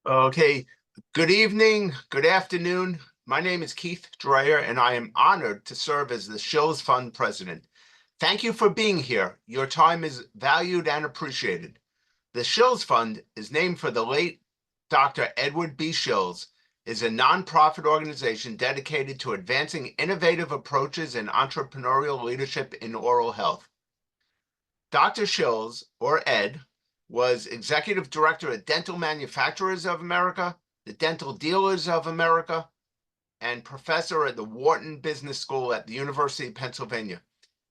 Okay, good evening, good afternoon. My name is Keith Dreyer, and I am honored to serve as the Shills Fund president. Thank you for being here. Your time is valued and appreciated. The Shills Fund is named for the late Dr. Edward B. Shills, is a nonprofit organization dedicated to advancing innovative approaches and entrepreneurial leadership in oral health. Dr. Shills, or Ed, was executive director at Dental Manufacturers of America, the Dental Dealers of America, and professor at the Wharton Business School at the University of Pennsylvania.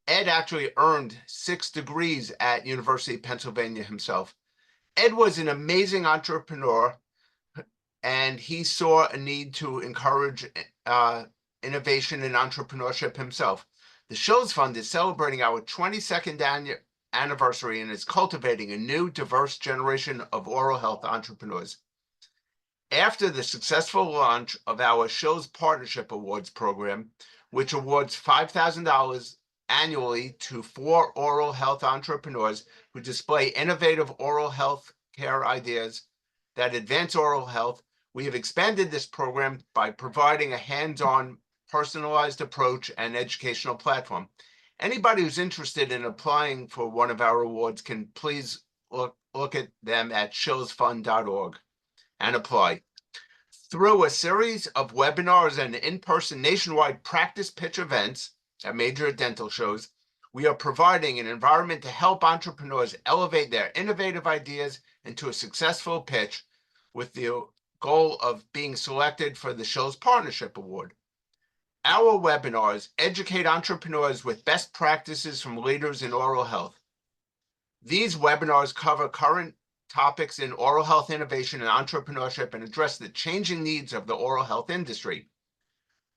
Ed actually earned 6 degrees at University of Pennsylvania himself. Ed was an amazing entrepreneur, and he saw a need to encourage innovation and entrepreneurship himself. The Shills Fund is celebrating our 22nd anniversary and is cultivating a new, diverse generation of oral health entrepreneurs. After the successful launch of our Shills Partnership Awards program, which awards $5,000 annually to 4 oral health entrepreneurs who display innovative oral health care ideas that advance oral health, we have expanded this program by providing a hands-on, personalized approach and educational platform. Anybody who's interested in applying for one of our awards can please look at them at shillsfund.org and apply. Through a series of webinars and in-person nationwide practice pitch events at major dental shows, we are providing an environment to help entrepreneurs elevate their innovative ideas into a successful pitch with the goal of being selected for the Shills Partnership Award. Our webinars educate entrepreneurs with best practices from leaders in oral health. These webinars cover current topics in oral health innovation and entrepreneurship and address the changing needs of the oral health industry.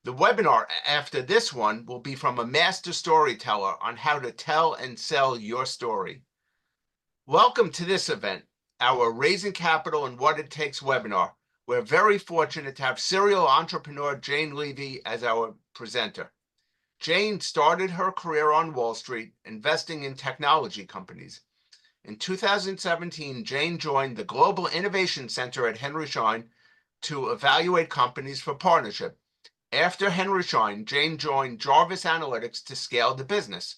The webinar after this one will be from a master storyteller on how to tell and sell your story. Welcome to this event, our Raising Capital and What It Takes webinar. We're very fortunate to have serial entrepreneur Jane Levy as our presenter. Jane started her career on Wall Street, investing in technology companies. In 2017, Jane joined the Global Innovation Center at Henry Schein to evaluate companies for partnership. After Henry Schein, Jane joined Jarvis Analytics to scale the business.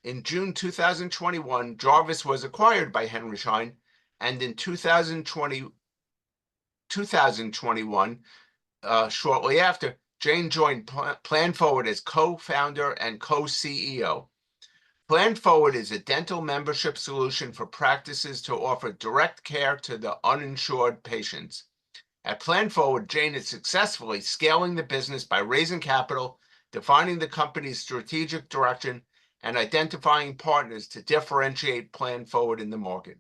In June 2021, Jarvis was acquired by Henry Schein, and in 2021, shortly after, Jane joined Plan Forward as co-founder and co-CEO. Plan Forward is a dental membership solution for practices to offer direct care to the uninsured patients. At Plan Forward, Jane is successfully scaling the business by raising capital, defining the company's strategic direction, and identifying partners to differentiate Plan Forward in the market.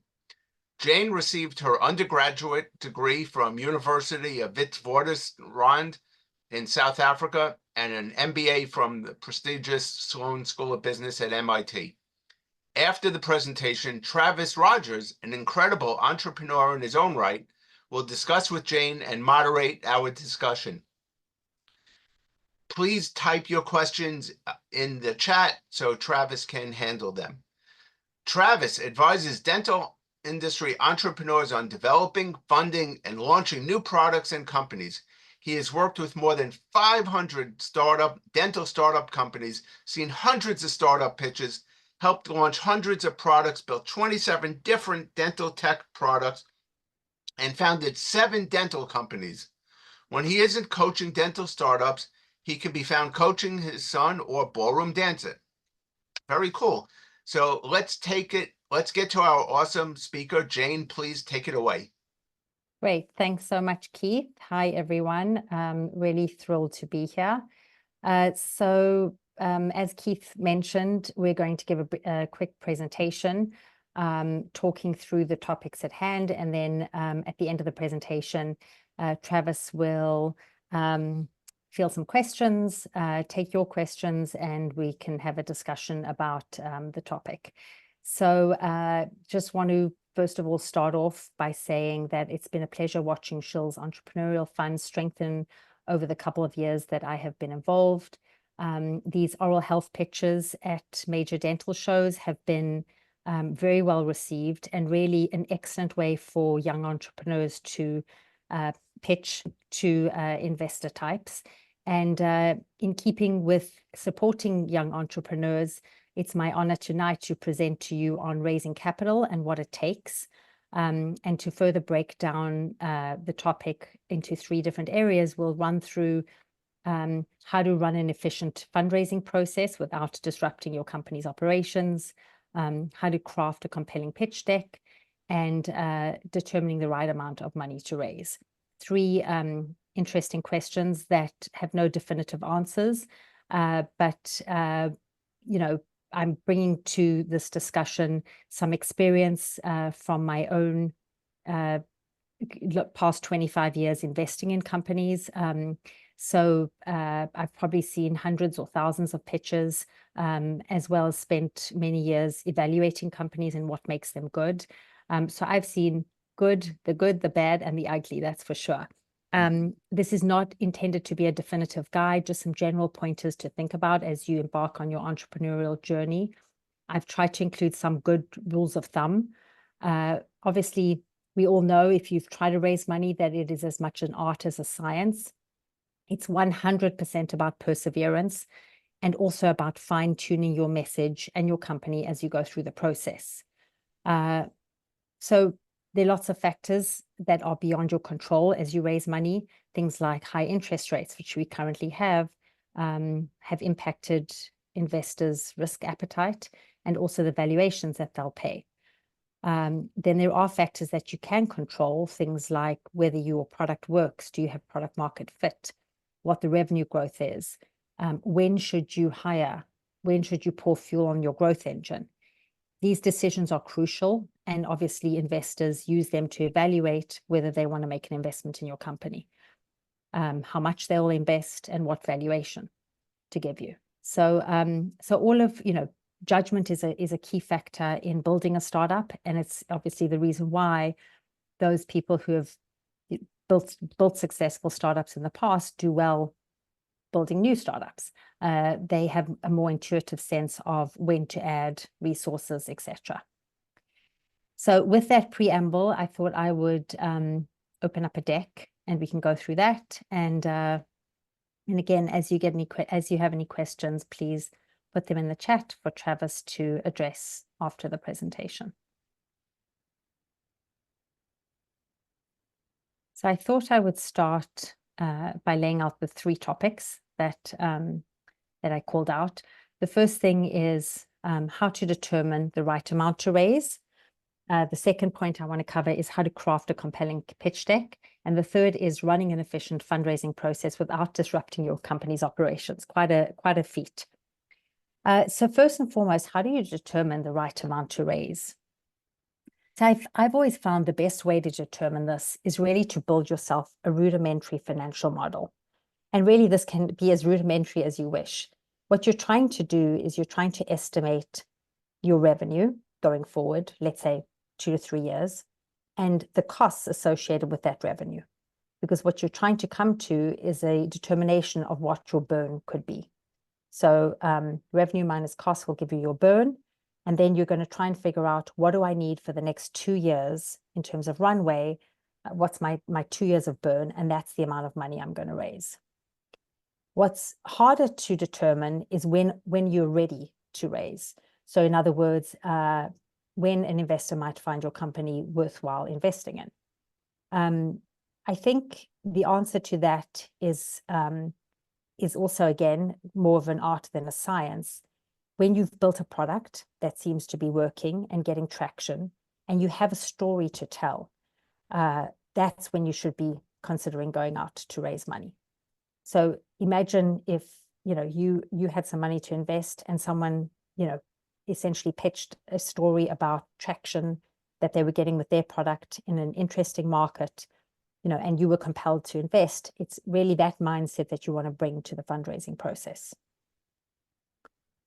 Jane received her undergraduate degree from University of Witwatersrand in South Africa and an MBA from the prestigious Sloan School of Business at MIT. After the presentation, Travis Rogers, an incredible entrepreneur in his own right, will discuss with Jane and moderate our discussion. Please type your questions in the chat so Travis can handle them. Travis advises dental industry entrepreneurs on developing, funding, and launching new products and companies. He has worked with more than 500 dental startup companies, seen hundreds of startup pitches, helped launch hundreds of products, built 27 different dental tech products, and founded 7 dental companies. When he isn't coaching dental startups, he can be found coaching his son or ballroom dancer. Very cool. So let's get to our awesome speaker. Jane, please take it away. Great. Thanks so much, Keith. Hi, everyone. Really thrilled to be here. As Keith mentioned, we're going to give a quick presentation talking through the topics at hand. And then at the end of the presentation, Travis will field some questions, take your questions, and we can have a discussion about the topic. So just want to first of all start off by saying that it's been a pleasure watching Shills Entrepreneurial Fund strengthen over the couple of years that I have been involved. These oral health pitches at major dental shows have been very well received and really an excellent way for young entrepreneurs to pitch to investor types. And in keeping with supporting young entrepreneurs, it's my honor tonight to present to you on raising capital and what it takes. And to further break down the topic into 3 different areas, we'll run through how to run an efficient fundraising process without disrupting your company's operations, how to craft a compelling pitch deck, and determining the right amount of money to raise. 3 interesting questions that have no definitive answers, but you know, I'm bringing to this discussion some experience from my own past 25 years investing in companies. So I've probably seen hundreds or thousands of pitches, as well as spent many years evaluating companies and what makes them good. So I've seen the bad, and the ugly, that's for sure. This is not intended to be a definitive guide, just some general pointers to think about as you embark on your entrepreneurial journey. I've tried to include some good rules of thumb. Obviously, we all know if you've tried to raise money that it is as much an art as a science. It's 100% about perseverance and also about fine-tuning your message and your company as you go through the process. So there are lots of factors that are beyond your control as you raise money. Things like high interest rates, which we currently have impacted investors' risk appetite and also the valuations that they'll pay. Then there are factors that you can control, things like whether your product works, do you have product market fit, what the revenue growth is, when should you hire, when should you pour fuel on your growth engine. These decisions are crucial, and obviously investors use them to evaluate whether they want to make an investment in your company, how much they'll invest, and what valuation to give you. So, so all of, judgment is a key factor in building a startup, and it's obviously the reason why those people who have built successful startups in the past do well building new startups. They have a more intuitive sense of when to add resources, etc. So with that preamble, I thought I would open up a deck and we can go through that. And again, as you have any questions, please put them in the chat for Travis to address after the presentation. So I thought I would start by laying out the 3 topics that I called out. The first thing is how to determine the right amount to raise. The second point I want to cover is how to craft a compelling pitch deck. And the third is running an efficient fundraising process without disrupting your company's operations. Quite a feat. So first and foremost, how do you determine the right amount to raise? So I've always found the best way to determine this is really to build yourself a rudimentary financial model. And really this can be as rudimentary as you wish. What you're trying to do is you're trying to estimate your revenue going forward, let's say 2 to 3 years, and the costs associated with that revenue. Because what you're trying to come to is a determination of what your burn could be. So revenue minus costs will give you your burn. And then you're going to try and figure out, what do I need for the next 2 years in terms of runway? What's my 2 years of burn? And that's the amount of money I'm going to raise. What's harder to determine is when you're ready to raise. So in other words, when an investor might find your company worthwhile investing in. I think the answer to that is also, again, more of an art than a science. When you've built a product that seems to be working and getting traction, and you have a story to tell, that's when you should be considering going out to raise money. So imagine if you had some money to invest, and someone essentially pitched a story about traction that they were getting with their product in an interesting market, and you were compelled to invest. It's really that mindset that you want to bring to the fundraising process.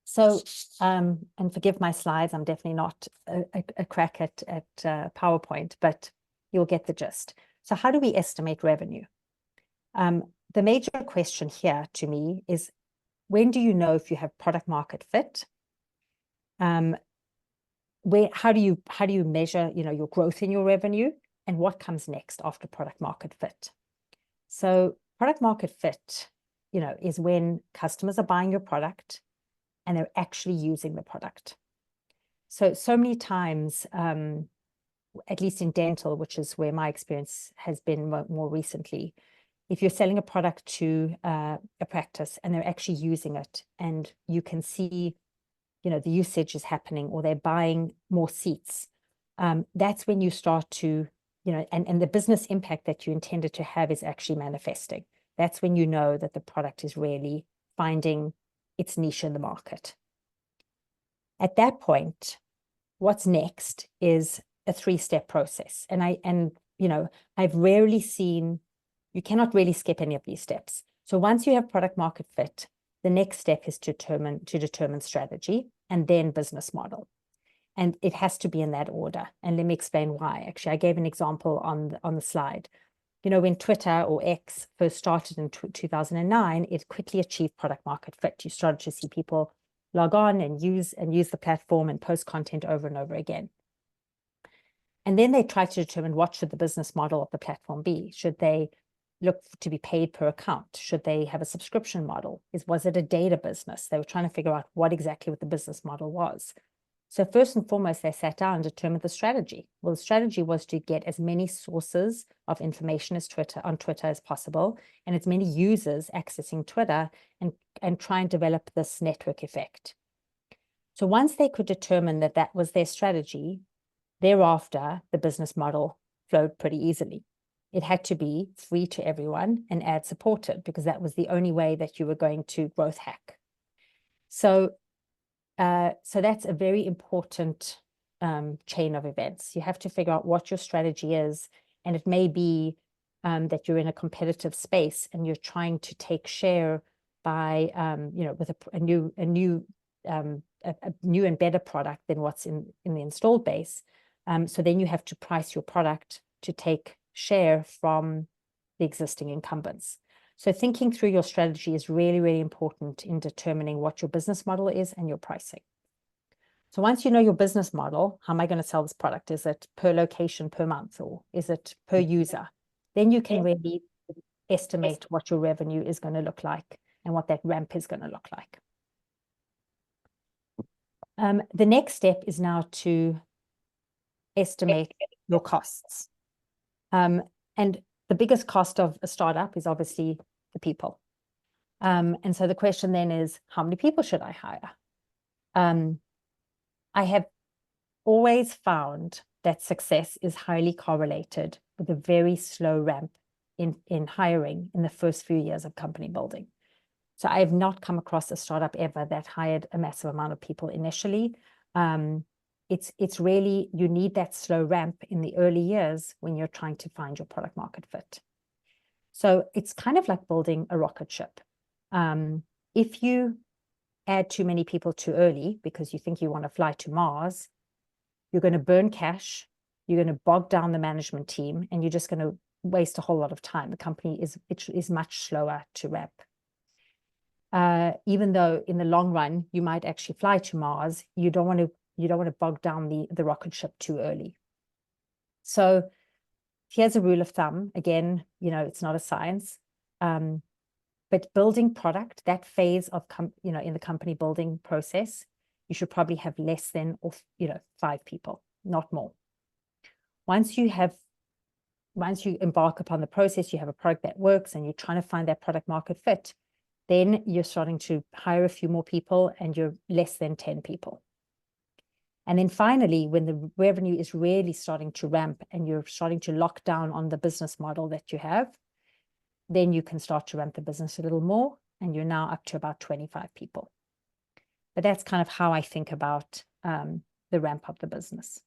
So, and forgive my slides, I'm definitely not a crack at PowerPoint, but you'll get the gist. So how do we estimate revenue? The major question here to me is, when do you know if you have product market fit? How do you measure your growth in your revenue? and what comes next after product market fit. So product market fit, is when customers are buying your product and they're actually using the product. So many times, at least in dental, which is where my experience has been more recently, if you're selling a product to a practice and they're actually using it and you can see, the usage is happening or they're buying more seats, that's when you start to, and the business impact that you intended to have is actually manifesting. That's when you know that the product is really finding its niche in the market. At that point, what's next is a 3-step process. And I've rarely seen, you cannot really skip any of these steps. So once you have product market fit, the next step is to determine strategy and then business model. And it has to be in that order. And let me explain why. Actually, I gave an example on the slide. When Twitter or X first started in 2009, it quickly achieved product market fit. You started to see people log on and use the platform and post content over and over again. And then they tried to determine what should the business model of the platform be. Should they look to be paid per account? Should they have a subscription model? Was it a data business? They were trying to figure out what the business model was. So first and foremost, they sat down and determined the strategy. Well, the strategy was to get as many sources of information on Twitter as possible, and as many users accessing Twitter, and try and develop this network effect. So once they could determine that that was their strategy, thereafter, the business model flowed pretty easily. It had to be free to everyone and ad supported, because that was the only way that you were going to growth hack. So that's a very important chain of events. You have to figure out what your strategy is, and it may be that you're in a competitive space and you're trying to take share by with a new and better product than what's in the installed base. So then you have to price your product to take share from the existing incumbents. So thinking through your strategy is really, really important in determining what your business model is and your pricing. So once you know your business model, how am I going to sell this product? Is it per location per month, or is it per user? Then you can really estimate what your revenue is going to look like and what that ramp is going to look like. The next step is now to estimate your costs. And the biggest cost of a startup is obviously the people. And so the question then is, how many people should I hire? I have always found that success is highly correlated with a very slow ramp in hiring in the first few years of company building. So I have not come across a startup ever that hired a massive amount of people initially. It's really, you need that slow ramp in the early years when you're trying to find your product market fit. So it's kind of like building a rocket ship. If you add too many people too early because you think you want to fly to Mars, you're going to burn cash, you're going to bog down the management team, and you're just going to waste a whole lot of time. The company is much slower to ramp. Even though in the long run you might actually fly to Mars, you don't want to bog down the rocket ship too early. So here's a rule of thumb. Again, it's not a science, but building product, that phase of in the company building process, you should probably have less than 5 people, not more. Once you embark upon the process, you have a product that works, and you're trying to find that product market fit, then you're starting to hire a few more people, and you're less than 10 people. And then finally, when the revenue is really starting to ramp and you're starting to lock down on the business model that you have, then you can start to ramp the business a little more, and you're now up to about 25 people. But that's kind of how I think about the ramp of the business.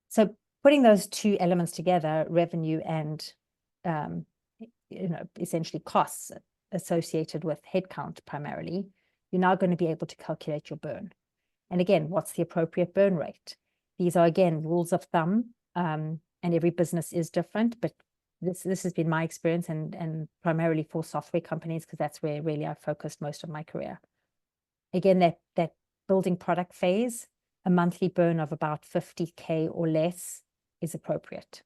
So putting those two elements together, revenue and essentially costs associated with headcount primarily, you're now going to be able to calculate your burn. And again, what's the appropriate burn rate? These are, again, rules of thumb, and every business is different, but this has been my experience, and primarily for software companies, because that's where really I've focused most of my career. Again, that building product phase, a monthly burn of about 50K or less is appropriate.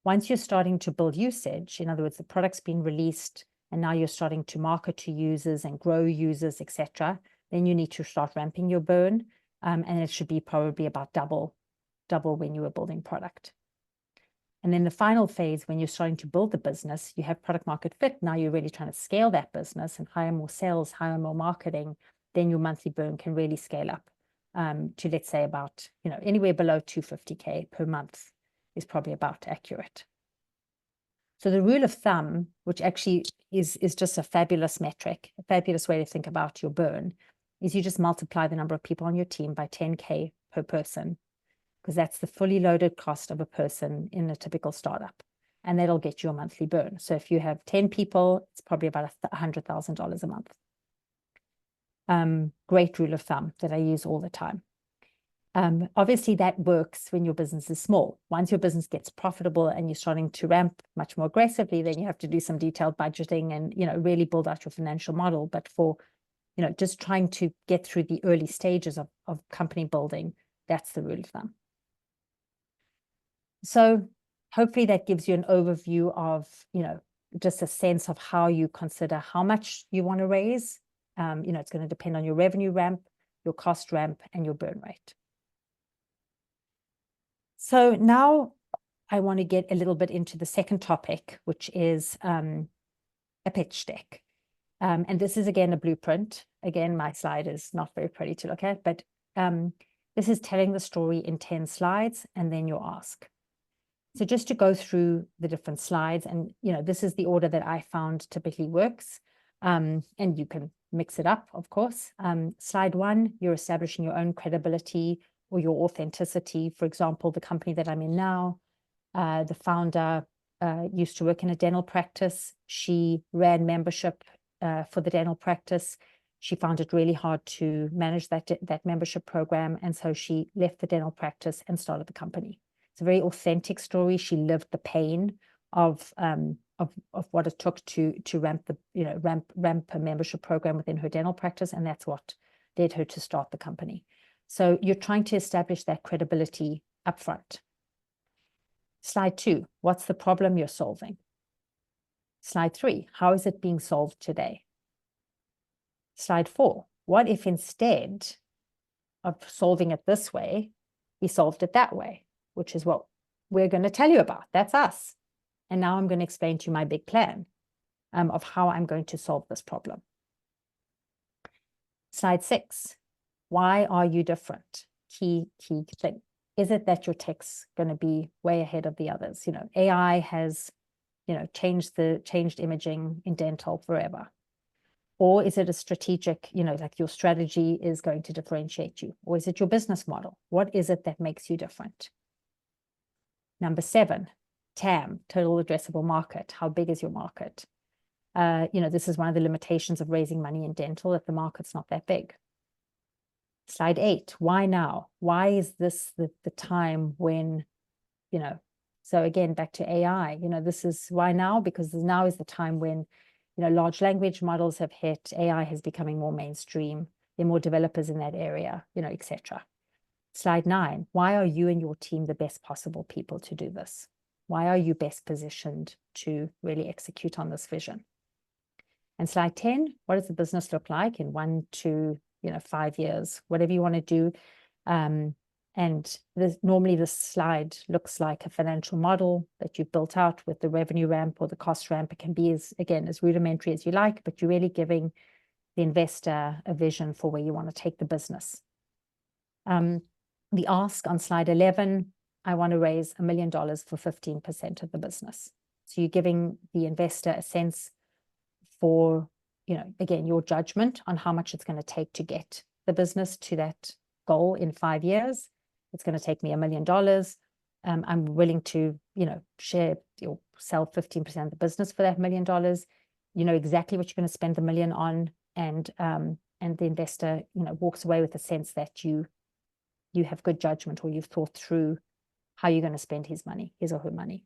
Once you're starting to build usage, in other words, the product's been released and now you're starting to market to users and grow users, etc., then you need to start ramping your burn, and it should be probably about double when you were building product. And then the final phase, when you're starting to build the business, you have product market fit. Now you're really trying to scale that business and hire more sales, hire more marketing. Then your monthly burn can really scale up to, let's say, about, anywhere below 250K per month is probably about accurate. So the rule of thumb, which actually is just a fabulous metric, a fabulous way to think about your burn, is you just multiply the number of people on your team by 10K per person, because that's the fully loaded cost of a person in a typical startup. And that'll get you a monthly burn. So if you have 10 people, it's probably about $100,000 a month. Great rule of thumb that I use all the time. Obviously, that works when your business is small. Once your business gets profitable and you're starting to ramp much more aggressively, then you have to do some detailed budgeting and, really build out your financial model. But for, just trying to get through the early stages of company building, that's the rule of thumb. So hopefully that gives you an overview of, just a sense of how you consider how much you want to raise. It's going to depend on your revenue ramp, your cost ramp, and your burn rate. So now I want to get a little bit into the second topic, which is a pitch deck. And this is, again, a blueprint. Again, my slide is not very pretty to look at, but this is telling the story in 10 slides and then your ask. So just to go through the different slides, and this is the order that I found typically works, and you can mix it up, of course. Slide 1, you're establishing your own credibility or your authenticity. For example, the company that I'm in now, the founder used to work in a dental practice. She ran membership for the dental practice. She found it really hard to manage that membership program, and so she left the dental practice and started the company. It's a very authentic story. She lived the pain of what it took to ramp a membership program within her dental practice, and that's what led her to start the company. So you're trying to establish that credibility upfront. Slide 2, what's the problem you're solving? Slide 3, how is it being solved today? Slide 4, what if instead of solving it this way, we solved it that way, which is what we're going to tell you about. That's us. And now I'm going to explain to you my big plan of how I'm going to solve this problem. Slide 6, why are you different? Key thing. Is it that your tech's going to be way ahead of the others? AI has, changed imaging in dental forever. Or is it a strategic, like your strategy is going to differentiate you? Or is it your business model? What is it that makes you different? Number 7, TAM, total addressable market. How big is your market? This is one of the limitations of raising money in dental, that the market's not that big. Slide 8, why now? Why is this the time when, so again, back to AI, this is why now, because now is the time when, large language models have hit, AI is becoming more mainstream, there are more developers in that area, etc. Slide 9, why are you and your team the best possible people to do this? Why are you best positioned to really execute on this vision? And slide 10, what does the business look like in 1 to 5 years, whatever you want to do. And normally this slide looks like a financial model that you've built out with the revenue ramp or the cost ramp. It can be as rudimentary as you like, but you're really giving the investor a vision for where you want to take the business. The ask on slide 11, I want to raise $1 million for 15% of the business. So you're giving the investor a sense for, again, your judgment on how much it's going to take to get the business to that goal in 5 years. It's going to take me $1 million. I'm willing to, share or sell 15% of the business for that $1 million. You know exactly what you're going to spend the $1 million on, and the investor, walks away with a sense that you have good judgment, or you've thought through how you're going to spend his or her money.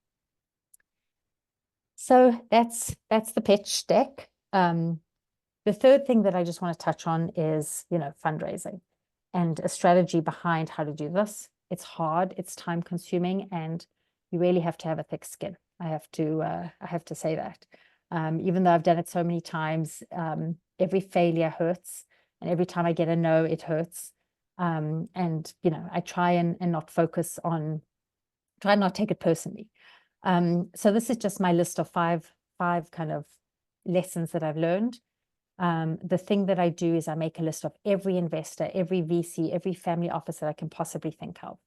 So that's the pitch deck. The third thing that I just want to touch on is, fundraising and a strategy behind how to do this. It's hard, it's time consuming, and you really have to have a thick skin. I have to say that. Even though I've done it so many times, every failure hurts, and every time I get a no, it hurts. And I try and not focus on, try and not take it personally. So this is just my list of five kind of lessons that I've learned. The thing that I do is I make a list of every investor, every VC, every family office that I can possibly think of.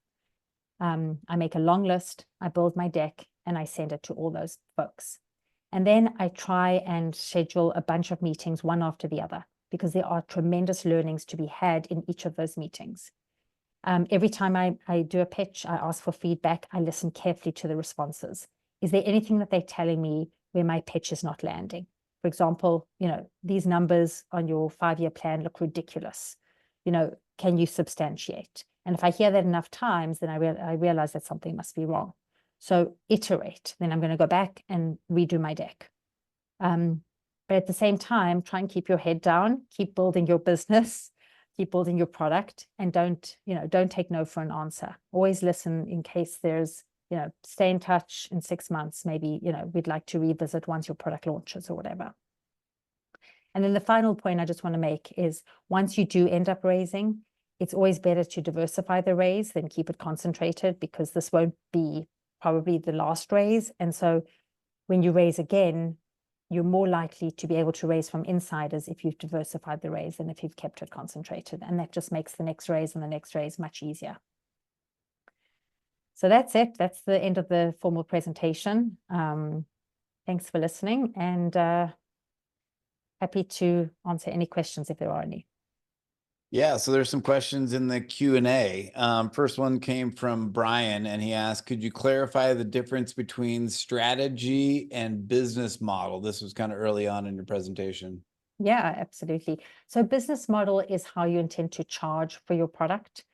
I make a long list, I build my deck, and I send it to all those folks. And then I try and schedule a bunch of meetings, one after the other, because there are tremendous learnings to be had in each of those meetings. Every time I do a pitch, I ask for feedback. I listen carefully to the responses. Is there anything that they're telling me where my pitch is not landing? For example, these numbers on your 5-year plan look ridiculous. Can you substantiate? And if I hear that enough times, then I realize that something must be wrong. So iterate. Then I'm going to go back and redo my deck. But at the same time, try and keep your head down, keep building your business, keep building your product, and don't take no for an answer. Always listen in case there's, stay in touch in 6 months. Maybe, we'd like to revisit once your product launches or whatever. And then the final point I just want to make is once you do end up raising, it's always better to diversify the raise than keep it concentrated, because this won't be probably the last raise. And so when you raise again, you're more likely to be able to raise from insiders if you've diversified the raise than if you've kept it concentrated. And that just makes the next raise and the next raise much easier. So that's it. That's the end of the formal presentation. Thanks for listening, and happy to answer any questions if there are any. Yeah, so there's some questions in the Q&A. First one came from Brian, and he asked, could you clarify the difference between strategy and business model? This was kind of early on in your presentation. Yeah, absolutely. So business model is how you intend to charge for your product.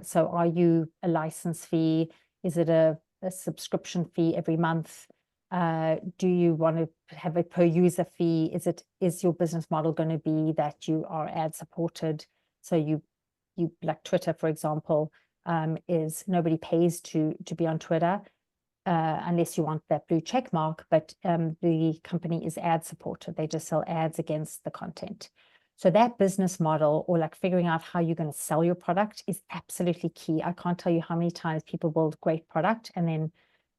So are you a license fee? Is it a subscription fee every month? Do you want to have a per user fee? Is your business model going to be that you are ad supported? So you like Twitter, for example, is nobody pays to be on Twitter unless you want that blue check mark, but the company is ad supported. They just sell ads against the content. So that business model, or like figuring out how you're going to sell your product, is absolutely key. I can't tell you how many times people build great product and then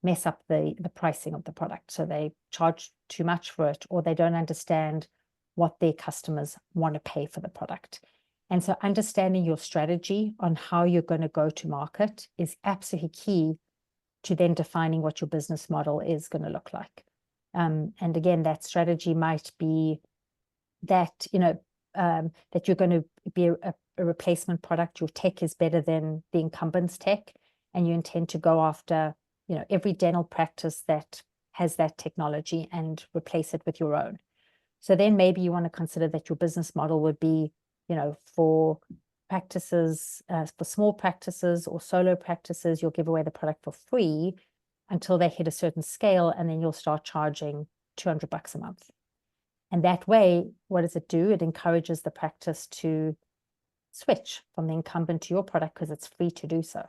mess up the pricing of the product. So they charge too much for it, or they don't understand what their customers want to pay for the product. And so understanding your strategy on how you're going to go to market is absolutely key to then defining what your business model is going to look like. And again, that strategy might be that, that you're going to be a replacement product. Your tech is better than the incumbent's tech, and you intend to go after, every dental practice that has that technology and replace it with your own. So then maybe you want to consider that your business model would be, for practices, for small practices or solo practices, you'll give away the product for free until they hit a certain scale, and then you'll start charging $200 a month. And that way, what does it do? It encourages the practice to switch from the incumbent to your product because it's free to do so.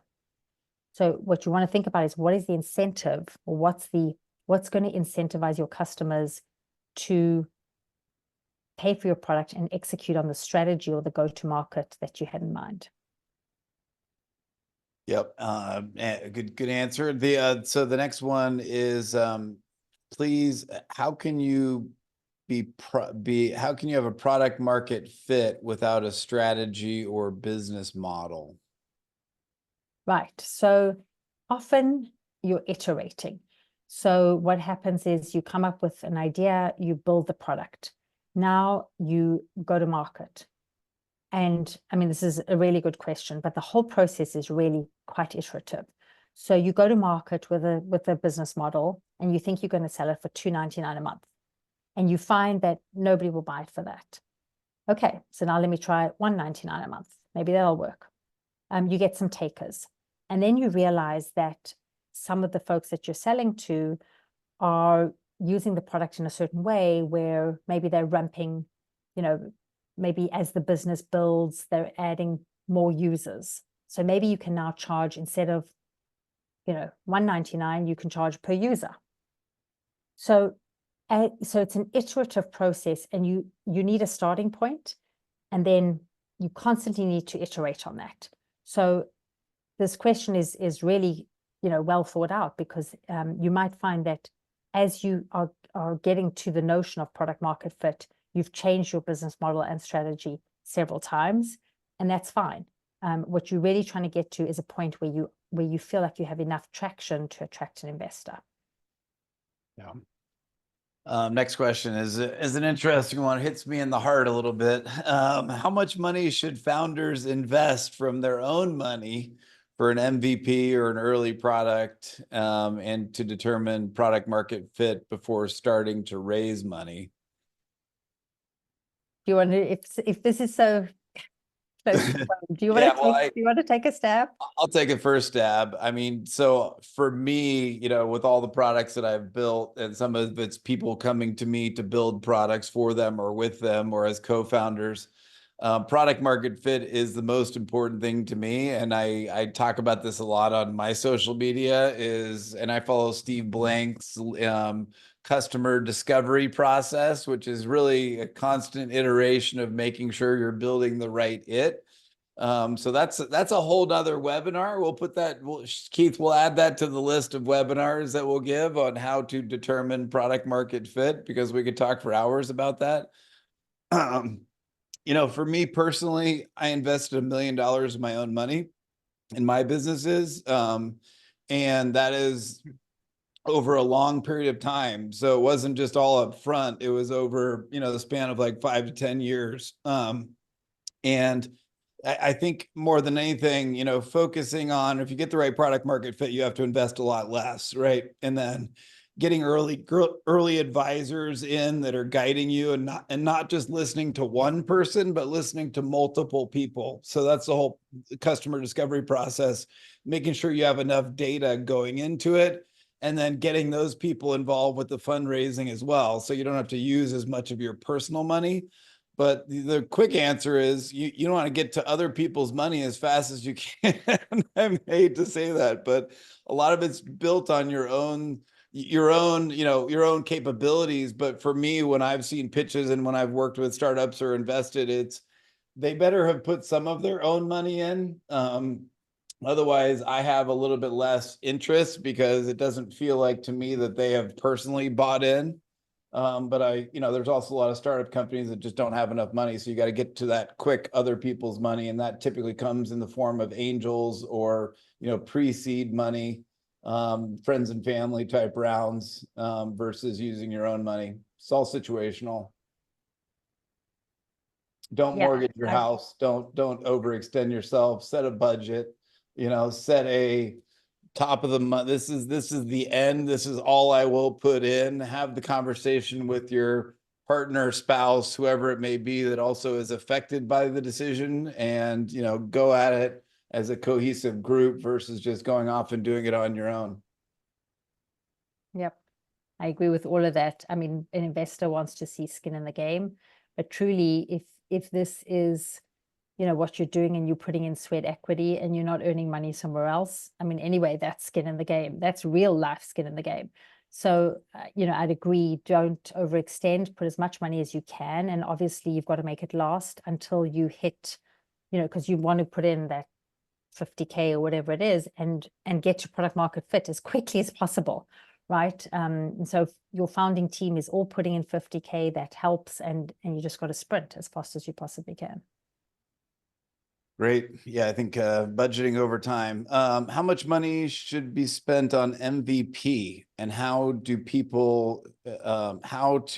So what you want to think about is, what is the incentive, or what's going to incentivize your customers to pay for your product and execute on the strategy or the go-to-market that you had in mind. Yep, good answer. So the next one is, please, how can you how can you have a product market fit without a strategy or business model? Right. So often you're iterating. So what happens is you come up with an idea, you build the product. Now you go to market. And I mean, this is a really good question, but the whole process is really quite iterative. So you go to market with a business model, and you think you're going to sell it for $2.99 a month. And you find that nobody will buy it for that. Okay, so now let me try $1.99 a month. Maybe that'll work. You get some takers. And then you realize that some of the folks that you're selling to are using the product in a certain way where maybe they're ramping, maybe as the business builds, they're adding more users. So maybe you can now charge, instead of, $199, you can charge per user. So it's an iterative process, and you need a starting point, and then you constantly need to iterate on that. So this question is really, well thought out, because you might find that as you are getting to the notion of product market fit, you've changed your business model and strategy several times, and that's fine. What you're really trying to get to is a point where you feel like you have enough traction to attract an investor. Yeah. Next question is an interesting one. It hits me in the heart a little bit. How much money should founders invest from their own money for an MVP or an early product, and to determine product market fit before starting to raise money? Do you want to, if this is so close to home, do you want to take a stab? I'll take a first stab. I mean, so for me, with all the products that I've built, and some of it's people coming to me to build products for them or with them or as co-founders, product market fit is the most important thing to me. And I talk about this a lot on my social media, and I follow Steve Blank's customer discovery process, which is really a constant iteration of making sure you're building the right it. So that's a whole nother webinar. We'll put that, Keith, we'll add that to the list of webinars that we'll give on how to determine product market fit, because we could talk for hours about that. For me personally, I invested $1 million of my own money in my businesses. And that is over a long period of time. So it wasn't just all up front. It was over, the span of like 5 to 10 years. And I think more than anything, focusing on, if you get the right product market fit, you have to invest a lot less, right? And then getting early advisors in that are guiding you, and not just listening to one person, but listening to multiple people. So that's the whole customer discovery process, making sure you have enough data going into it, and then getting those people involved with the fundraising as well, so you don't have to use as much of your personal money. But the quick answer is you don't want to get to other people's money as fast as you can. I hate to say that, but a lot of it's built on your own capabilities. But for me, when I've seen pitches and when I've worked with startups or invested, they better have put some of their own money in. Otherwise, I have a little bit less interest, because it doesn't feel like to me that they have personally bought in. But there's also a lot of startup companies that just don't have enough money. So you got to get to that quick other people's money. And that typically comes in the form of angels or, pre-seed money, friends and family type rounds, versus using your own money. It's all situational. Don't mortgage your house. Don't overextend yourself. Set a budget, set a top of the month. This is the end. This is all I will put in. Have the conversation with your partner, spouse, whoever it may be that also is affected by the decision, and go at it as a cohesive group versus just going off and doing it on your own. Yep, I agree with all of that. I mean, an investor wants to see skin in the game, but truly, if this is what you're doing and you're putting in sweat equity and you're not earning money somewhere else, I mean, anyway, that's skin in the game. That's real life skin in the game. So, I'd agree, don't overextend, put as much money as you can. And obviously you've got to make it last until you hit, because you want to put in that 50K or whatever it is, and get to product market fit as quickly as possible. Right. And so if your founding team is all putting in 50K, that helps. And you just got to sprint as fast as you possibly can. Great. Yeah, I think budgeting over time. How much money should be spent on MVP, and how to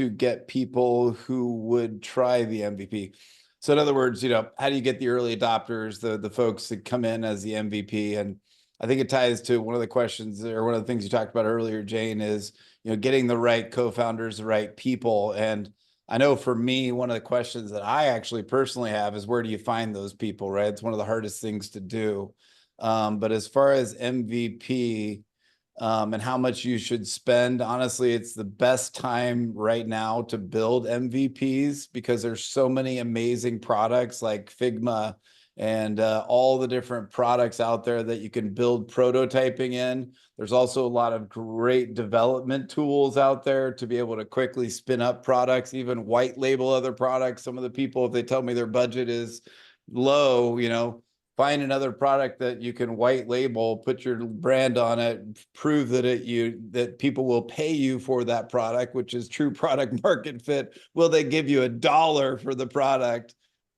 get people who would try the MVP? So in other words, how do you get the early adopters, the folks that come in as the MVP? And I think it ties to one of the questions, or one of the things you talked about earlier, Jane, is, getting the right co-founders, the right people. And I know for me, one of the questions that I actually personally have is, where do you find those people, right? It's one of the hardest things to do. But as far as MVP, and how much you should spend, honestly, it's the best time right now to build MVPs, because there's so many amazing products like Figma and all the different products out there that you can build prototyping in. There's also a lot of great development tools out there to be able to quickly spin up products, even white label other products. Some of the people, if they tell me their budget is low, find another product that you can white label, put your brand on it, prove that people will pay you for that product, which is true product market fit. Will they give you $1 for the product?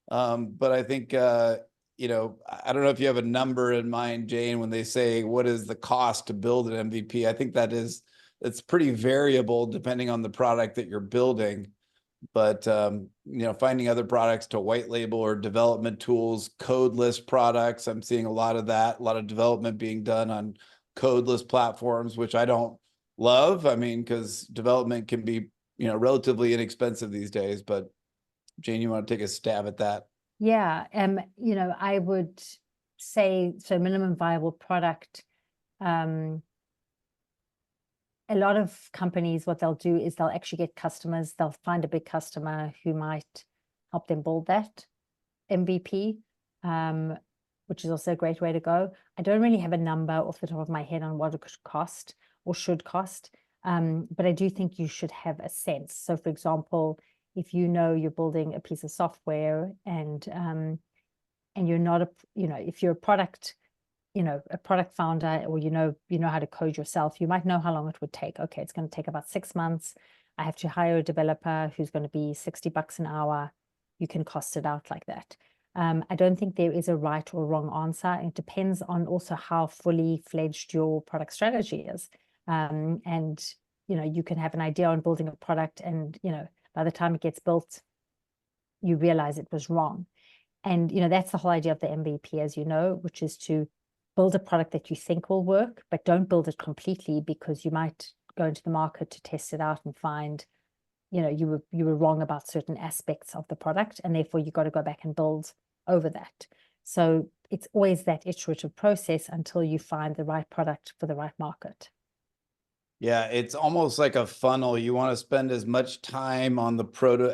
But I think, I don't know if you have a number in mind, Jane, when they say, what is the cost to build an MVP? I think it's pretty variable depending on the product that you're building. But, finding other products to white label or development tools, codeless products. I'm seeing a lot of that, a lot of development being done on codeless platforms, which I don't love. I mean, because development can be, relatively inexpensive these days. But Jane, you want to take a stab at that? Yeah, I would say, so minimum viable product, a lot of companies, what they'll do is they'll actually get customers, they'll find a big customer who might help them build that MVP, which is also a great way to go. I don't really have a number off the top of my head on what it could cost or should cost, but I do think you should have a sense. So for example, if you're building a piece of software and you're not if you're a product founder, or you know how to code yourself, you might know how long it would take. Okay, it's going to take about 6 months. I have to hire a developer who's going to be $60 an hour. You can cost it out like that. I don't think there is a right or wrong answer. It depends on also how fully fledged your product strategy is. And you can have an idea on building a product, and by the time it gets built, you realize it was wrong. And that's the whole idea of the MVP, as which is to build a product that you think will work, but don't build it completely, because you might go into the market to test it out and find, you were wrong about certain aspects of the product, and therefore you got to go back and build over that. So it's always that iterative process until you find the right product for the right market. Yeah, it's almost like a funnel. You want to spend as much time on the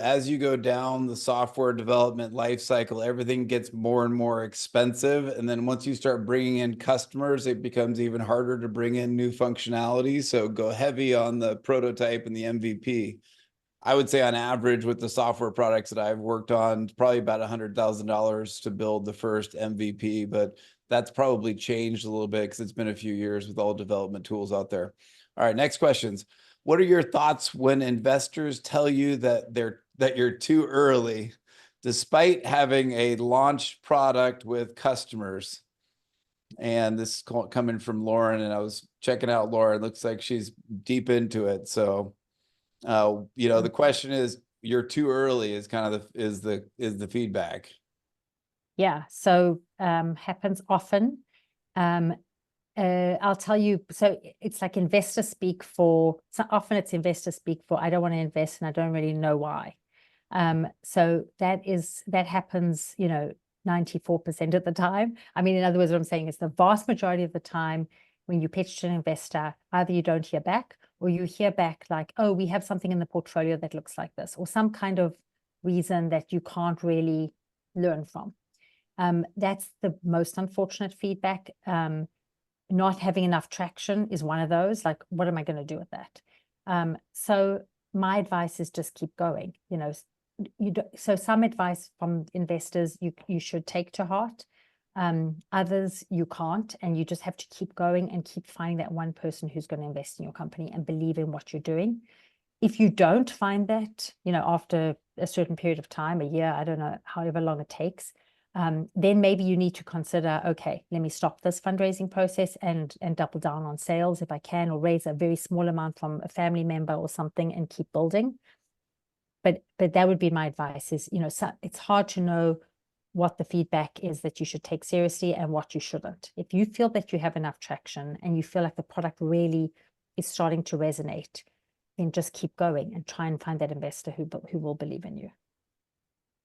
as you go down the software development life cycle, everything gets more and more expensive. And then once you start bringing in customers, it becomes even harder to bring in new functionality. So go heavy on the prototype and the MVP. I would say on average with the software products that I've worked on, it's probably about $100,000 to build the first MVP, but that's probably changed a little bit because it's been a few years with all development tools out there. All right, next questions. What are your thoughts when investors tell you that you're too early, despite having a launched product with customers? And this is coming from Lauren, and I was checking out Lauren. Looks like she's deep into it. So, the question is, you're too early is kind of the feedback. Yeah, so happens often. I'll tell you, so it's like investor speak so often it's investor speak for, I don't want to invest and I don't really know why. So that happens, 94% of the time. I mean, in other words, what I'm saying is the vast majority of the time when you pitch to an investor, either you don't hear back, or you hear back like, oh, we have something in the portfolio that looks like this, or some kind of reason that you can't really learn from. That's the most unfortunate feedback. Not having enough traction is one of those, like, what am I going to do with that? So my advice is just keep going. So some advice from investors you should take to heart. Others you can't, and you just have to keep going and keep finding that one person who's going to invest in your company and believe in what you're doing. If you don't find that, after a certain period of time, a year, I don't know, however long it takes, then maybe you need to consider, okay, let me stop this fundraising process and double down on sales if I can, or raise a very small amount from a family member or something and keep building. But that would be my advice is, so it's hard to know what the feedback is that you should take seriously and what you shouldn't. If you feel that you have enough traction and you feel like the product really is starting to resonate, then just keep going and try and find that investor who will believe in you.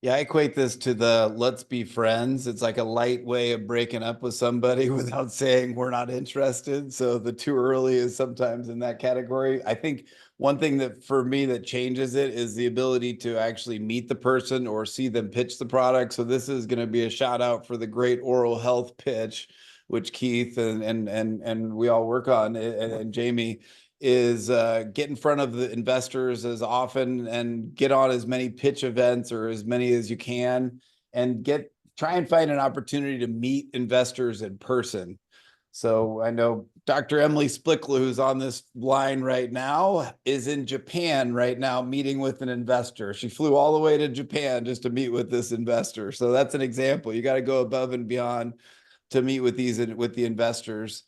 Yeah, I equate this to the let's be friends. It's like a light way of breaking up with somebody without saying we're not interested. So the too early is sometimes in that category. I think one thing that for me that changes it is the ability to actually meet the person or see them pitch the product. So this is going to be a shout out for the great oral health pitch, which Keith and we all work on, and Jamie is get in front of the investors as often and get on as many pitch events or as many as you can, and try and find an opportunity to meet investors in person. So I know Dr. Emily Splickler, who's on this line right now, is in Japan right now meeting with an investor. She flew all the way to Japan just to meet with this investor. So that's an example. You got to go above and beyond to meet with the investors.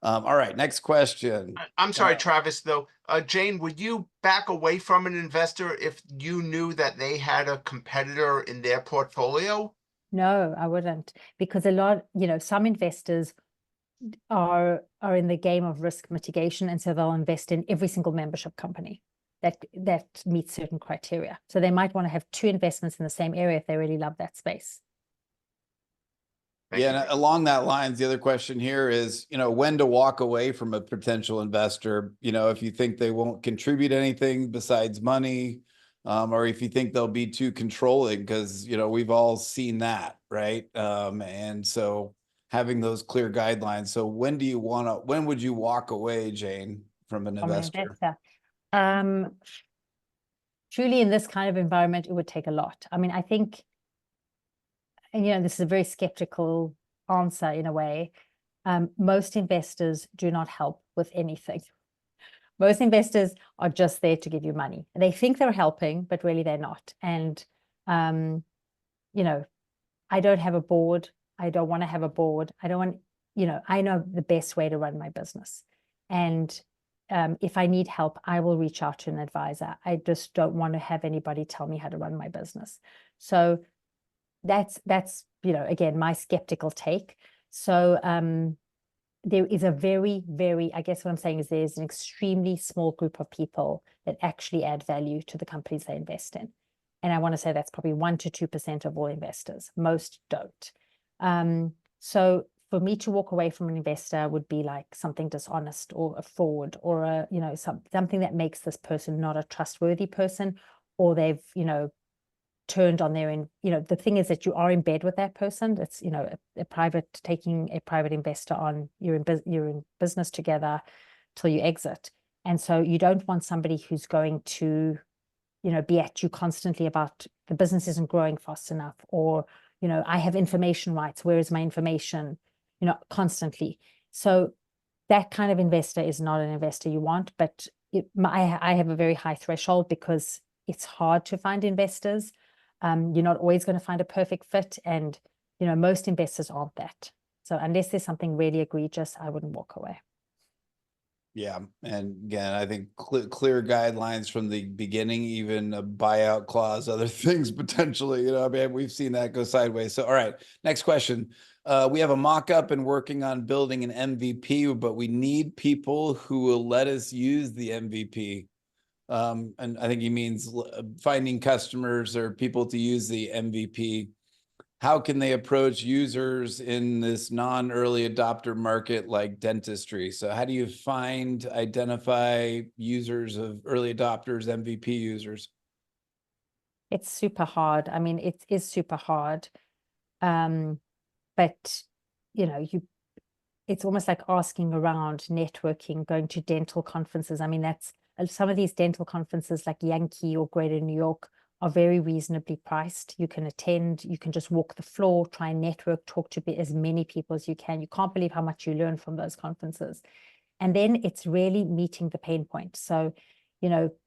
All right, next question. I'm sorry, Travis, though. Jane, would you back away from an investor if you knew that they had a competitor in their portfolio? No, I wouldn't, because some investors are in the game of risk mitigation, and so they'll invest in every single membership company that meets certain criteria. So they might want to have 2 investments in the same area if they really love that space. Thank Yeah, you. and along that lines, the other question here is, when to walk away from a potential investor, if you think they won't contribute anything besides money, or if you think they'll be too controlling, because, we've all seen that, right? And so having those clear guidelines. So when would you walk away, Jane, from an From an investor? investor. Truly in this kind of environment, it would take a lot. I mean, I think, and this is a very skeptical answer in a way. Most investors do not help with anything. Most investors are just there to give you money. They think they're helping, but really they're not. And, I don't have a board. I don't want to have a board. I don't want, I know the best way to run my business. And if I need help, I will reach out to an advisor. I just don't want to have anybody tell me how to run my business. So that's again, my skeptical take. So there is a very, very, I guess what I'm saying is there's an extremely small group of people that actually add value to the companies they invest in. And I want to say that's probably 1 to 2% of all investors. Most don't. So for me to walk away from an investor would be like something dishonest or a fraud or something that makes this person not a trustworthy person, or they've, turned on their the thing is that you are in bed with that person. That's taking a private investor on, you're in business together till you exit. And so you don't want somebody who's going to be at you constantly about the business isn't growing fast enough, or I have information rights, where is my information, constantly. So that kind of investor is not an investor you want. But I have a very high threshold because it's hard to find investors. You're not always going to find a perfect fit, and most investors aren't that. So unless there's something really egregious, I wouldn't walk away. Yeah, and again, I think clear guidelines from the beginning, even a buyout clause, other things potentially. I mean, we've seen that go sideways. So, all right, next question. We have a mock-up and working on building an MVP, but we need people who will let us use the MVP. And I think he means finding customers or people to use the MVP. How can they approach users in this non-early adopter market like dentistry? So how do you identify users of early adopters, MVP users? It's super hard. I mean, it is super hard. But it's almost like asking around, networking, going to dental conferences. I mean, that's some of these dental conferences like Yankee or Greater New York are very reasonably priced. You can attend, you can just walk the floor, try and network, talk to as many people as you can. You can't believe how much you learn from those conferences. And then it's really meeting the pain point. So,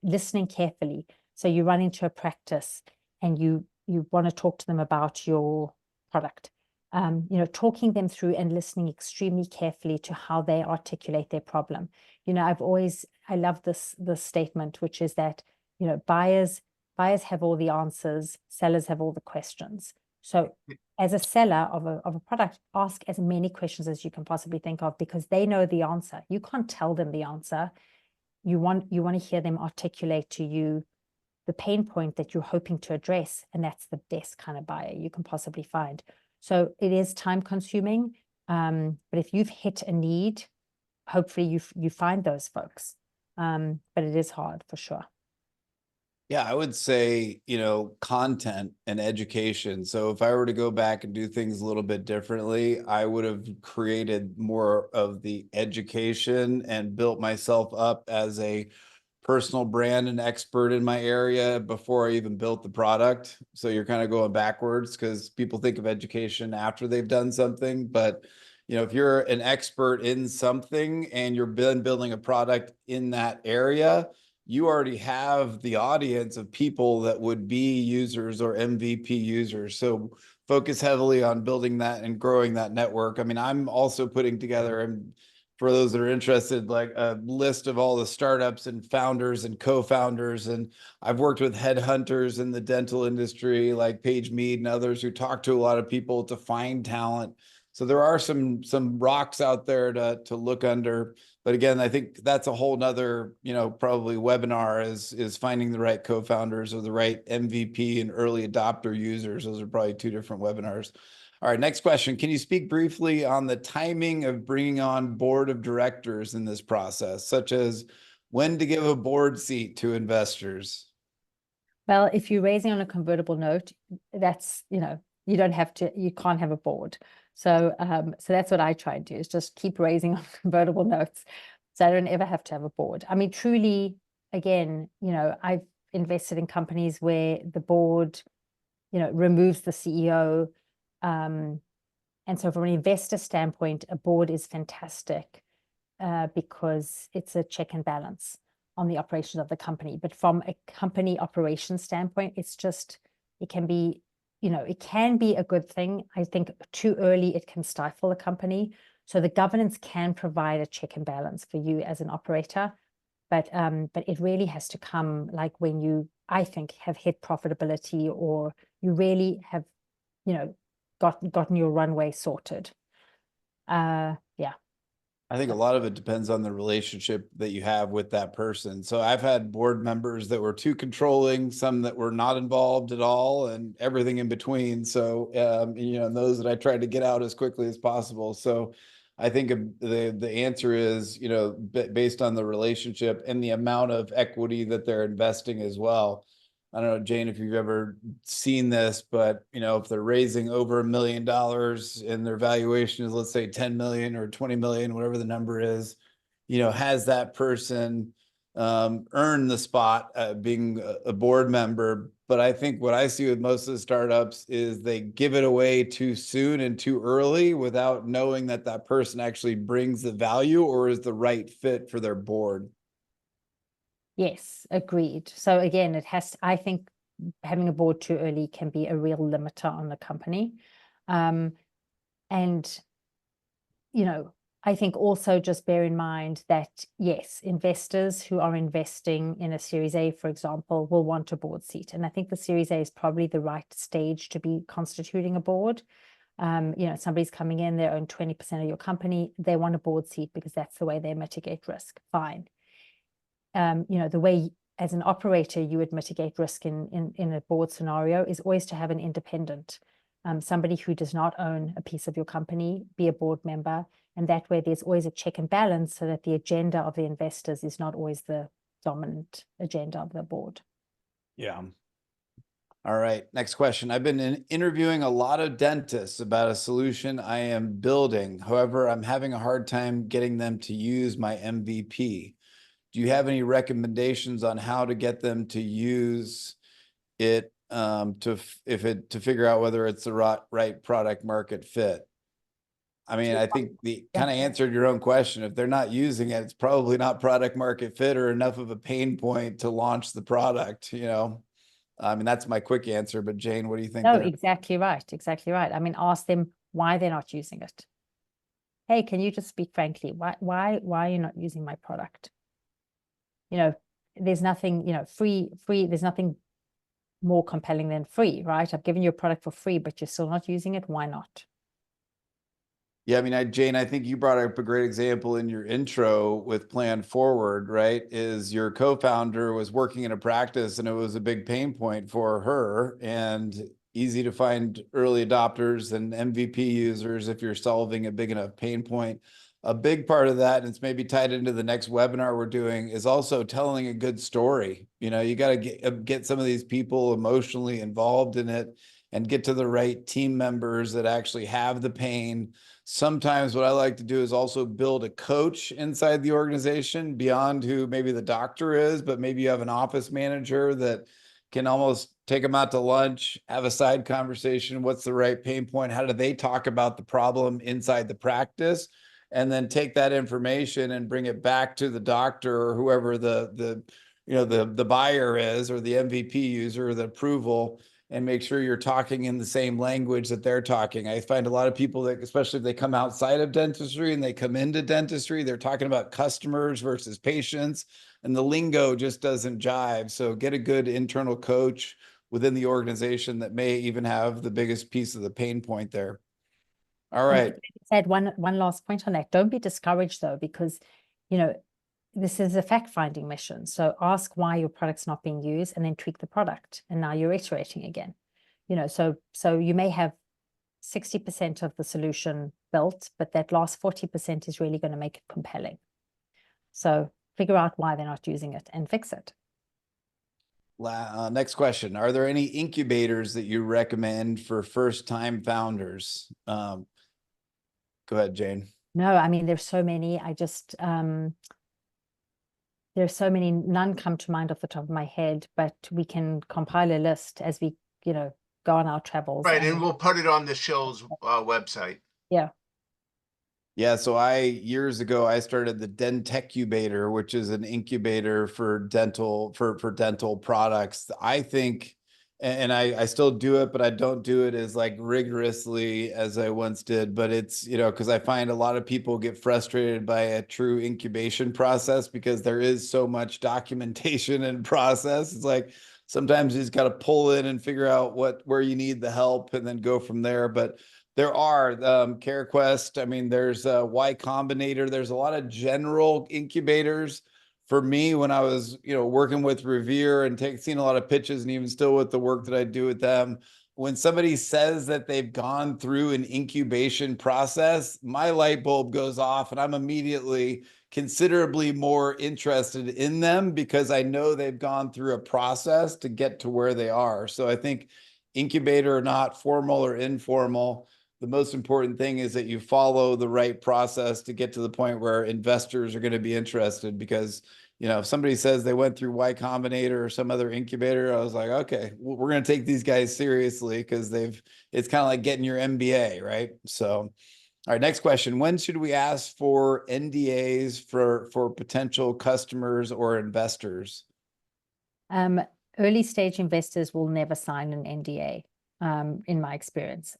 listening carefully. So you run into a practice and you want to talk to them about your product. Talking them through and listening extremely carefully to how they articulate their problem. I love this statement, which is that, buyers have all the answers, sellers have all the questions. So as a seller of a product, ask as many questions as you can possibly think of, because they know the answer. You can't tell them the answer. You want to hear them articulate to you the pain point that you're hoping to address, and that's the best kind of buyer you can possibly find. So it is time consuming, but if you've hit a need, hopefully you find those folks. But it is hard for sure. Yeah, I would say, content and education. So if I were to go back and do things a little bit differently, I would have created more of the education and built myself up as a personal brand and expert in my area before I even built the product. So you're kind of going backwards because people think of education after they've done something. But, if you're an expert in something and you're building a product in that area, you already have the audience of people that would be users or MVP users. So focus heavily on building that and growing that network. I mean, I'm also putting together, and for those that are interested, like a list of all the startups and founders and co-founders. And I've worked with headhunters in the dental industry, like Paige Mead and others, who talk to a lot of people to find talent. So there are some rocks out there to look under. But again, I think that's a whole nother, probably webinar is finding the right co-founders or the right MVP and early adopter users. Those are probably two different webinars. All right, next question. Can you speak briefly on the timing of bringing on board of directors in this process, such as when to give a board seat to investors? Well, if you're raising on a convertible note, that's, you don't have to, you can't have a board. So, so that's what I try and do, is just keep raising on convertible notes, so I don't ever have to have a board. I mean, truly, again, I've invested in companies where the board, removes the CEO. And so from an investor standpoint, a board is fantastic because it's a check and balance on the operations of the company. But from a company operations standpoint, it's just, it can be a good thing. I think too early, it can stifle a company. So the governance can provide a check and balance for you as an operator. But it really has to come like when you, I think, have hit profitability, or you really have, gotten your runway sorted. Yeah. I think a lot of it depends on the relationship that you have with that person. So I've had board members that were too controlling, some that were not involved at all, and everything in between. So, and those that I tried to get out as quickly as possible. So I think the answer is, based on the relationship and the amount of equity that they're investing as well. I don't know, Jane, if you've ever seen this, but if they're raising over $1 million and their valuation is, let's say, 10 million or 20 million, whatever the number is, has that person earn the spot being a board member? But I think what I see with most of the startups is they give it away too soon and too early without knowing that that person actually brings the value or is the right fit for their board. Yes, agreed. So again, I think having a board too early can be a real limiter on the company. And, I think also just bear in mind that, yes, investors who are investing in a Series A, for example, will want a board seat. And I think the Series A is probably the right stage to be constituting a board. Somebody's coming in, they own 20% of your company, they want a board seat because that's the way they mitigate risk. Fine. The way as an operator you would mitigate risk in a board scenario is always to have an independent, somebody who does not own a piece of your company, be a board member. And that way there's always a check and balance so that the agenda of the investors is not always the dominant agenda of the board. Yeah. All right, next question. I've been interviewing a lot of dentists about a solution I am building. However, I'm having a hard time getting them to use my MVP. Do you have any recommendations on how to get them to use it to figure out whether it's the right product market fit? I mean, I think the kind of answered your own question. If they're not using it, it's probably not product market fit or enough of a pain point to launch the product, I mean, that's my quick answer, but Jane, what do you think? No, there? exactly right. Exactly right. I mean, ask them why they're not using it. Hey, can you just speak frankly? Why are you not using my product? There's nothing, free, there's nothing more compelling than free, right? I've given you a product for free, but you're still not using it. Why not? Yeah, I mean, Jane, I think you brought up a great example in your intro with Plan Forward, right? Is your co-founder was working in a practice and it was a big pain point for her, and easy to find early adopters and MVP users if you're solving a big enough pain point. A big part of that, and it's maybe tied into the next webinar we're doing, is also telling a good story. You got to get some of these people emotionally involved in it and get to the right team members that actually have the pain. Sometimes what I like to do is also build a coach inside the organization beyond who maybe the doctor is, but maybe you have an office manager that can almost take them out to lunch, have a side conversation. What's the right pain point? How do they talk about the problem inside the practice? And then take that information and bring it back to the doctor or whoever the buyer is, or the MVP user, or the approval, and make sure you're talking in the same language that they're talking. I find a lot of people that, especially if they come outside of dentistry and they come into dentistry, they're talking about customers versus patients, and the lingo just doesn't jive. So get a good internal coach within the organization that may even have the biggest piece of the pain point there. All right. Said one last point on that. Don't be discouraged though, because this is a fact-finding mission. So ask why your product's not being used and then tweak the product. And now you're iterating again. So you may have 60% of the solution built, but that last 40% is really going to make it compelling. So figure out why they're not using it and fix it. Next question. Are there any incubators that you recommend for first-time founders? Go ahead, Jane. No, I mean, there's so many. There's so many, none come to mind off the top of my head, but we can compile a list as we, go on our travels. Right, and we'll put it on the show's website. Yeah. Yeah, so years ago, I started the Dentecubator, which is an incubator for dental products. I think, and I still do it, but I don't do it as like rigorously as I once did. But it's, because I find a lot of people get frustrated by a true incubation process because there is so much documentation and process. It's like sometimes you just got to pull in and figure out where you need the help and then go from there. But there are CareQuest. I mean, there's Y Combinator. There's a lot of general incubators. For me, when I was, working with Revere and seeing a lot of pitches, and even still with the work that I do with them, when somebody says that they've gone through an incubation process, my light bulb goes off, and I'm immediately considerably more interested in them because I know they've gone through a process to get to where they are. So I think incubator or not, formal or informal, the most important thing is that you follow the right process to get to the point where investors are going to be interested. Because, if somebody says they went through Y Combinator or some other incubator, I was like, okay, we're going to take these guys seriously because it's kind of like getting your MBA, right? So, all right, next question. When should we ask for NDAs for potential customers or investors? Early stage investors will never sign an NDA, in my experience.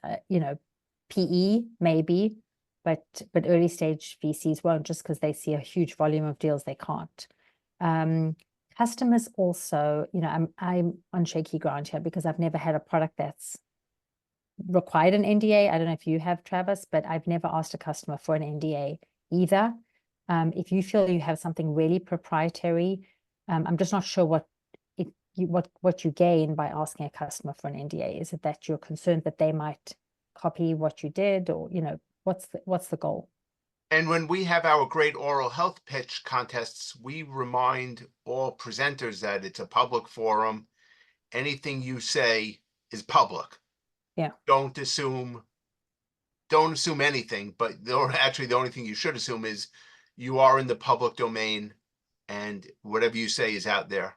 PE maybe, but early stage VCs won't, just because they see a huge volume of deals they can't. Customers also, I'm on shaky ground here because I've never had a product that's required an NDA. I don't know if you have, Travis, but I've never asked a customer for an NDA either. If you feel you have something really proprietary, I'm just not sure what you gain by asking a customer for an NDA. Is it that you're concerned that they might copy what you did, or what's the goal? And when we have our great oral health pitch contests, we remind all presenters that it's a public forum. Anything you say is public. Yeah. Don't assume anything, but actually the only thing you should assume is you are in the public domain and whatever you say is out there.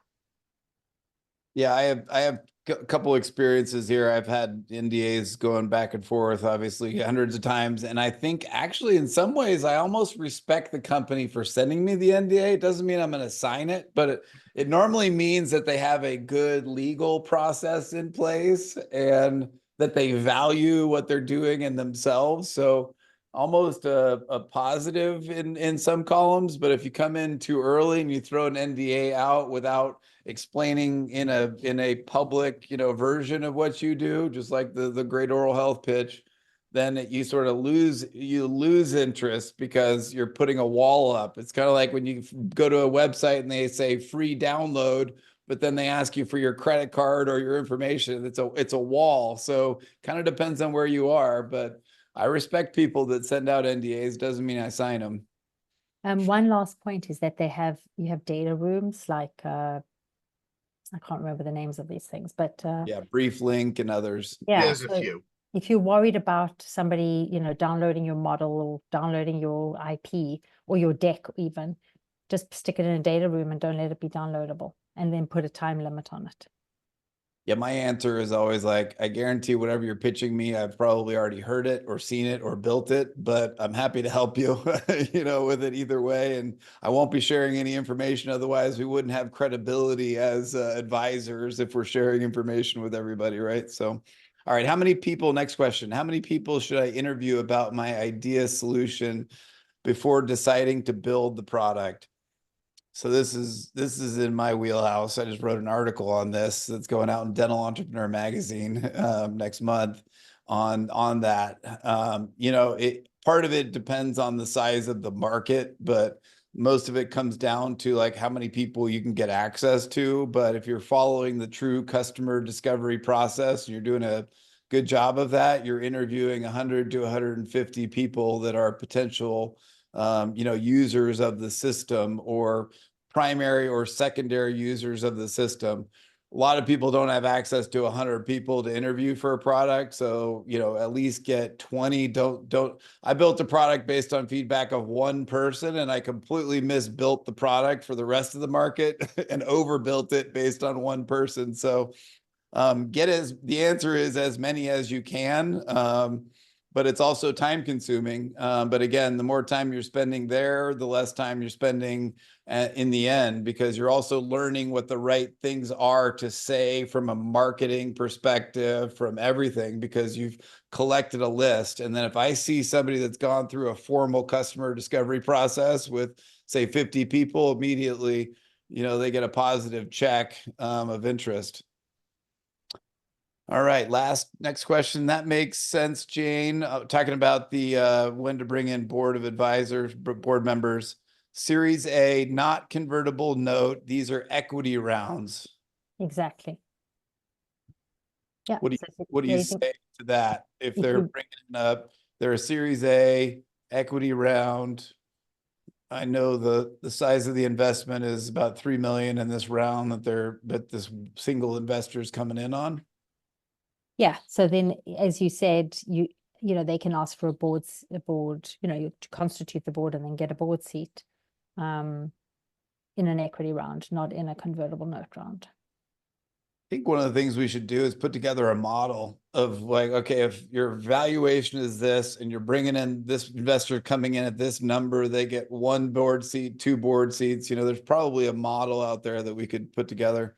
Yeah, I have a couple experiences here. I've had NDAs going back and forth, obviously hundreds of times. And I think actually in some ways, I almost respect the company for sending me the NDA. It doesn't mean I'm going to sign it, but it normally means that they have a good legal process in place and that they value what they're doing in themselves. So almost a positive in some columns. But if you come in too early and you throw an NDA out without explaining in a public, version of what you do, just like the great oral health pitch, then you sort of lose interest because you're putting a wall up. It's kind of like when you go to a website and they say free download, but then they ask you for your credit card or your information. It's a wall. So kind of depends on where you are, but I respect people that send out NDAs. Doesn't mean I sign them. One last point is that you have data rooms like I can't remember the names of these things, but Yeah, Brief Link and others. yeah, There's a so few. if you're worried about somebody, downloading your model or downloading your IP or your deck even, just stick it in a data room and don't let it be downloadable, and then put a time limit on it. Yeah, my answer is always like, I guarantee whatever you're pitching me, I've probably already heard it or seen it or built it, but I'm happy to help you, with it either way. And I won't be sharing any information. Otherwise, we wouldn't have credibility as advisors if we're sharing information with everybody, right? So, all right, next question. How many people should I interview about my idea solution before deciding to build the product? So this is in my wheelhouse. I just wrote an article on this that's going out in Dental Entrepreneur magazine next month on that. Part of it depends on the size of the market, but most of it comes down to like how many people you can get access to. But if you're following the true customer discovery process and you're doing a good job of that, you're interviewing 100 to 150 people that are potential users of the system or primary or secondary users of the system. A lot of people don't have access to 100 people to interview for a product. So, at least get 20. I built a product based on feedback of one person, and I completely misbuilt the product for the rest of the market and overbuilt it based on one person. So the answer is as many as you can. But it's also time consuming. But again, the more time you're spending there, the less time you're spending in the end, because you're also learning what the right things are to say from a marketing perspective, from everything, because you've collected a list. And then if I see somebody that's gone through a formal customer discovery process with, say, 50 people, immediately, they get a positive check of interest. All right, next question. That makes sense, Jane. Talking about the when to bring in board members. Series A, not convertible note. These are equity rounds. Exactly. Yeah. What do you say to that? If they're bringing they're a Series A equity round. I know the size of the investment is about 3 million in this round that this single investor is coming in on. Yeah. So then, as you said, they can ask for a board, to constitute the board and then get a board seat in an equity round, not in a convertible note round. I think one of the things we should do is put together a model of like, okay, if your valuation is this and you're bringing in this investor coming in at this number, they get 1 board seat, 2 board seats. There's probably a model out there that we could put together.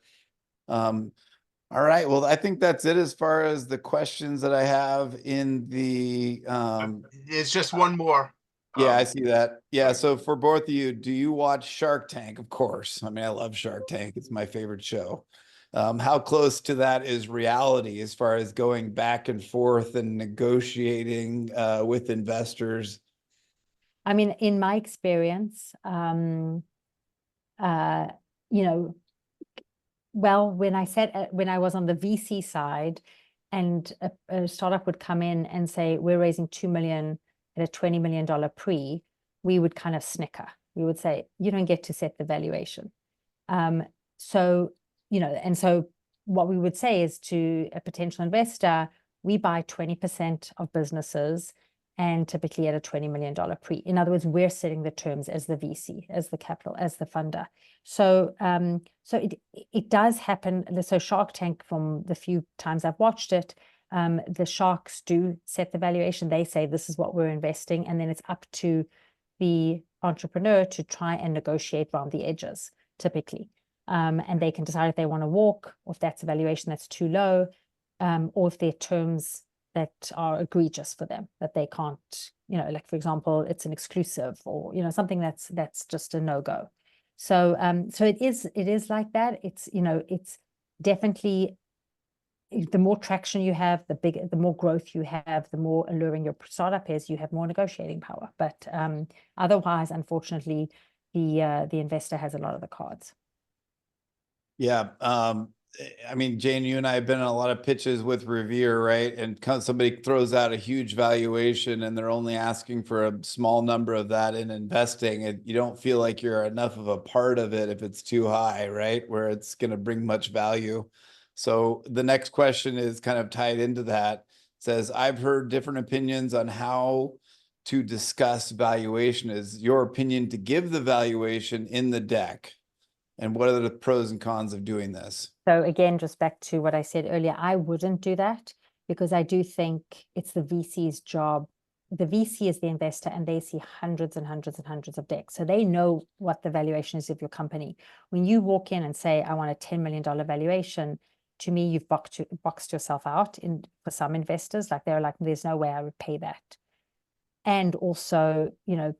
All right. Well, I think that's it as far as the questions that I have in the There's just one more. Yeah, I see that. Yeah. So for both of you, do you watch Shark Tank? Of course. I mean, I love Shark Tank. It's my favorite show. How close to that is reality as far as going back and forth and negotiating with investors? I mean, in my experience, well, when I was on the VC side and a startup would come in and say, we're raising 2 million at a $20 million pre, we would kind of snicker. We would say, you don't get to set the valuation. So what we would say is to a potential investor, we buy 20% of businesses and typically at a $20 million pre. In other words, we're setting the terms as the VC, as the capital, as the funder. So it does happen. So Shark Tank, from the few times I've watched it, the sharks do set the valuation. They say this is what we're investing, and then it's up to the entrepreneur to try and negotiate around the edges, typically. And they can decide if they want to walk, or if that's a valuation that's too low, or if there are terms that are egregious for them, that they can't, like, for example, it's an exclusive, or something that's just a no-go. So it is like that. It's definitely the more traction you have, the more growth you have, the more alluring your startup is, you have more negotiating power. But otherwise, unfortunately, the investor has a lot of the cards. Yeah. I mean, Jane, you and I have been in a lot of pitches with Revere, right? And somebody throws out a huge valuation and they're only asking for a small number of that in investing. And you don't feel like you're enough of a part of it if it's too high, right? Where it's going to bring much value. So the next question is kind of tied into that. It says, I've heard different opinions on how to discuss valuation. Is your opinion to give the valuation in the deck? And what are the pros and cons of doing this? So again, just back to what I said earlier, I wouldn't do that because I do think it's the VC's job. The VC is the investor and they see hundreds and hundreds and hundreds of decks. So they know what the valuation is of your company. When you walk in and say, I want a $10 million valuation, to me, you've boxed yourself out for some investors. Like they're like, there's no way I would pay that. And also, you know,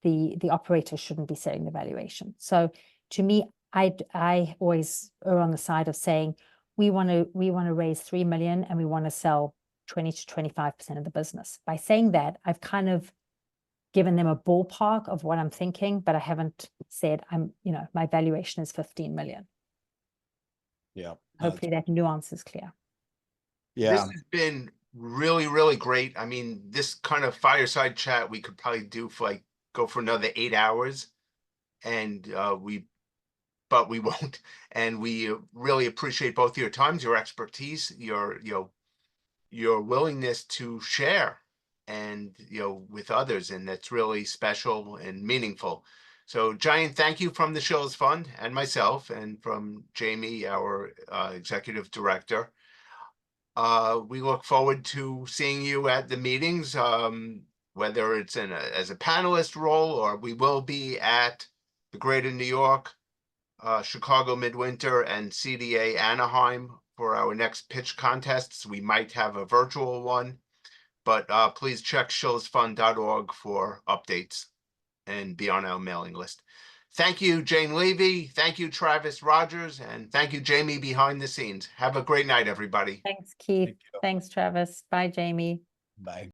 the operator shouldn't be setting the valuation. So to me, I always err on the side of saying we want to raise 3 million and we want to sell 20 to 25% of the business. By saying that, I've kind of given them a ballpark of what I'm thinking, but I haven't said my valuation is 15 million. Yeah. Hopefully that nuance is clear. Yeah. This has been really, really great. I mean, this kind of fireside chat we could probably do for go for another 8 hours, and but we won't. And we really appreciate both your times, your expertise, your willingness to share and with others, and that's really special and meaningful. So Jane, thank you from the Shills Fund and myself, and from Jamie, our executive director. We look forward to seeing you at the meetings, whether it's as a panelist role, or we will be at the Greater New York, Chicago Midwinter, and CDA Anaheim for our next pitch contests. We might have a virtual one, but please check shillsfund.org for updates and be on our mailing list. Thank you, Jane Levy. Thank you, Travis Rogers. And thank you, Jamie, behind the scenes. Have a great night, everybody. Thanks, Keith. Thanks, Travis. Bye, Jamie. Bye.